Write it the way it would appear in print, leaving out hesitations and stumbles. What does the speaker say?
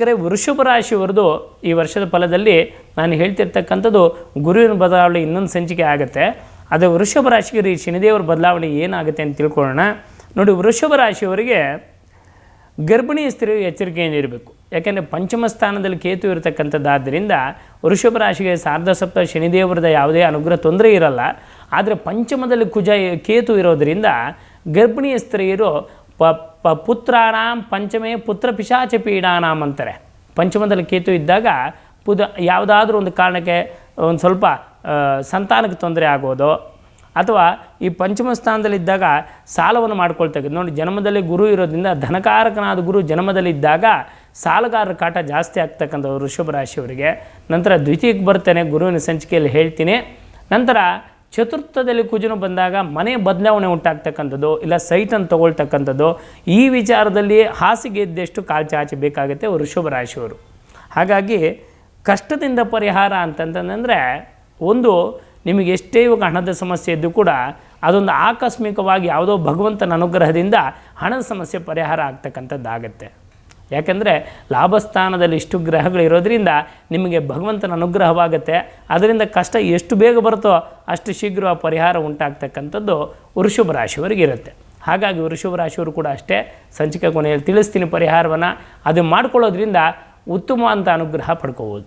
ವೃಷಭ ರಾಶಿಯವರದು ಈ ವರ್ಷದ ಫಲದಲ್ಲಿ ನಾನು ಹೇಳ್ತಿರ್ತಕ್ಕಂಥದ್ದು ಗುರುವಿನ ಬದಲಾವಣೆ ಇನ್ನೊಂದು ಸಂಚಿಕೆ ಆಗುತ್ತೆ. ಅದು ವೃಷಭ ರಾಶಿಗೆ ಶನಿದೇವರ ಬದಲಾವಣೆ ಏನಾಗುತ್ತೆ ಅಂತ ತಿಳ್ಕೊಳ್ಳೋಣ. ನೋಡಿ, ವೃಷಭ ರಾಶಿಯವರಿಗೆ ಗರ್ಭಿಣಿ ಸ್ತ್ರೀಯರು ಎಚ್ಚರಿಕೆಯಿಂದ ಇರಬೇಕು. ಯಾಕೆಂದರೆ ಪಂಚಮ ಸ್ಥಾನದಲ್ಲಿ ಕೇತು ಇರತಕ್ಕಂಥದ್ದಾದ್ದರಿಂದ ವೃಷಭ ರಾಶಿಗೆ ಸಾರ್ಧ ಸಪ್ತ ಶನಿದೇವರದ ಯಾವುದೇ ಅನುಗ್ರಹ ತೊಂದರೆ ಇರಲ್ಲ. ಆದರೆ ಪಂಚಮದಲ್ಲಿ ಕೇತು ಇರೋದರಿಂದ ಗರ್ಭಿಣಿಯ ಸ್ತ್ರೀಯರು ಪುತ್ರಾಣಾಂ ಪಂಚಮೇ ಪುತ್ರ ಪಿಶಾಚ ಪೀಡಾನಾಂ ಅಂತಾರೆ. ಪಂಚಮದಲ್ಲಿ ಕೇತು ಇದ್ದಾಗ ಯಾವುದಾದ್ರೂ ಒಂದು ಕಾರಣಕ್ಕೆ ಒಂದು ಸ್ವಲ್ಪ ಸಂತಾನಕ್ಕೆ ತೊಂದರೆ ಆಗೋದು, ಅಥವಾ ಈ ಪಂಚಮ ಸ್ಥಾನದಲ್ಲಿದ್ದಾಗ ಸಾಲವನ್ನು ಮಾಡ್ಕೊಳ್ತಕ್ಕಂಥ. ನೋಡಿ, ಜನ್ಮದಲ್ಲಿ ಗುರು ಇರೋದ್ರಿಂದ ಧನಕಾರಕನಾದ ಗುರು ಜನ್ಮದಲ್ಲಿದ್ದಾಗ ಸಾಲಗಾರರ ಕಾಟ ಜಾಸ್ತಿ ಆಗ್ತಕ್ಕಂಥ ವೃಷಭ ರಾಶಿಯವರಿಗೆ. ನಂತರ ದ್ವಿತೀಯಕ್ಕೆ ಬರ್ತೇನೆ, ಗುರುವಿನ ಸಂಚಿಕೆಯಲ್ಲಿ ಹೇಳ್ತೀನಿ. ನಂತರ ಚತುರ್ಥದಲ್ಲಿ ಕುಜನು ಬಂದಾಗ ಮನೆ ಬದಲಾವಣೆ ಉಂಟಾಗ್ತಕ್ಕಂಥದ್ದು, ಇಲ್ಲ ಸೈಟನ್ನು ತೊಗೊಳ್ತಕ್ಕಂಥದ್ದು, ಈ ವಿಚಾರದಲ್ಲಿ ಹಾಸಿಗೆ ಇದ್ದಷ್ಟು ಕಾಲು ಚಾಚಿ ಬೇಕಾಗುತ್ತೆ ವೃಷಭ ರಾಶಿಯವರು. ಹಾಗಾಗಿ ಕಷ್ಟದಿಂದ ಪರಿಹಾರ ಅಂತಂತಂದರೆ, ಒಂದು ನಿಮಗೆ ಎಷ್ಟೇ ಇವಾಗ ಹಣದ ಸಮಸ್ಯೆ ಇದ್ದು ಕೂಡ ಅದೊಂದು ಆಕಸ್ಮಿಕವಾಗಿ ಯಾವುದೋ ಭಗವಂತನ ಅನುಗ್ರಹದಿಂದ ಹಣದ ಸಮಸ್ಯೆ ಪರಿಹಾರ ಆಗ್ತಕ್ಕಂಥದ್ದಾಗತ್ತೆ. ಯಾಕೆಂದರೆ ಲಾಭಸ್ಥಾನದಲ್ಲಿ ಇಷ್ಟು ಗ್ರಹಗಳಿರೋದ್ರಿಂದ ನಿಮಗೆ ಭಗವಂತನ ಅನುಗ್ರಹವಾಗುತ್ತೆ. ಅದರಿಂದ ಕಷ್ಟ ಎಷ್ಟು ಬೇಗ ಬರುತ್ತೋ ಅಷ್ಟು ಶೀಘ್ರ ಪರಿಹಾರ ಉಂಟಾಗ್ತಕ್ಕಂಥದ್ದು ವೃಷಭ ರಾಶಿಯವರಿಗೆ ಇರುತ್ತೆ. ಹಾಗಾಗಿ ವೃಷಭ ರಾಶಿಯವರು ಕೂಡ ಅಷ್ಟೇ, ಸಂಚಿಕೆ ಕೊನೆಯಲ್ಲಿ ತಿಳಿಸ್ತೀನಿ ಪರಿಹಾರವನ್ನು. ಅದು ಮಾಡ್ಕೊಳ್ಳೋದ್ರಿಂದ ಉತ್ತಮವಾದ ಅನುಗ್ರಹ ಪಡ್ಕೋಬೋದು.